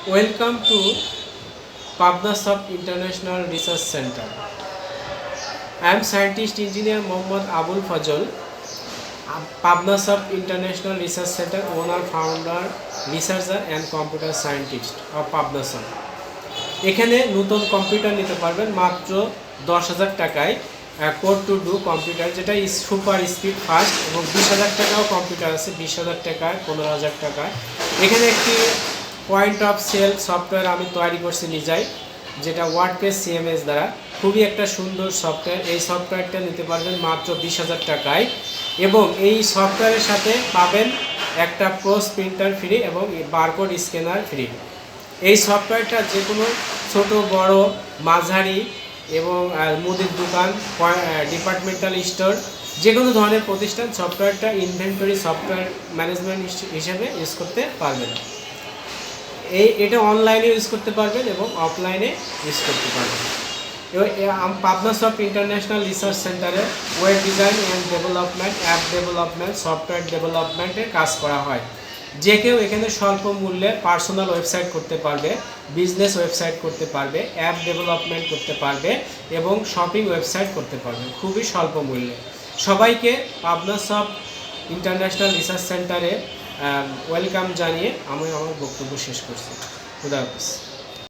Welcome to Pabnasoft International Research Center. I am Scientist Engineer Mohammad Abul Fazal, Pabnasoft International Research Center owner, founder, researcher and computer scientist of Pabnasoft. এখানে নতুন computer নিতে পারবেন মাত্র 10,000 টাকায়। Code to do computer যেটা super speed fast, এবং 20,000 টাকাও computer আছে, 20,000 টাকায়, 15,000 টাকায়। এখানে একটি পয়েন্ট অফ সেল সফটওয়্যার আমি তৈরি করছি নিজেই, যেটা ওয়ার্ডপ্রেস CMS দ্বারা। খুবই একটা সুন্দর সফটওয়্যার। এই সফটওয়্যারটা নিতে পারবেন মাত্র 20,000 টাকায়, এবং এই সফটওয়্যারের সাথে পাবেন একটা প্রোস প্রিন্টার ফ্রি এবং বারকোড স্ক্যানার ফ্রি। এই সফটওয়্যারটা যে কোনো ছোট বড় মাঝারি এবং মুদির দোকান, ডিপার্টমেন্টাল স্টোর, যে কোনো ধরনের প্রতিষ্ঠান সফটওয়্যারটা ইনভেন্টরি সফটওয়্যার ম্যানেজমেন্ট হিসেবে ইউজ করতে পারবেন। এটা অনলাইনে ইউজ করতে পারবেন এবং অফলাইনে ইউজ করতে পারবেন। পাবনাসফট ইন্টারন্যাশনাল রিসার্চ সেন্টারে web design and development, app development, software ডেভেলপমেন্টের কাজ করা হয়। যে কেউ এখানে স্বল্প মূল্যে পার্সোনাল ওয়েবসাইট করতে পারবে, বিজনেস ওয়েবসাইট করতে পারবে, অ্যাপ ডেভেলপমেন্ট করতে পারবে এবং শপিং ওয়েবসাইট করতে পারবে খুবই স্বল্প মূল্যে। সবাইকে পাবনাসফট ইন্টারন্যাশনাল রিসার্চ সেন্টারে ওয়েলকাম জানিয়ে আমি আমার বক্তব্য শেষ করছি। খুদা হাফেজ।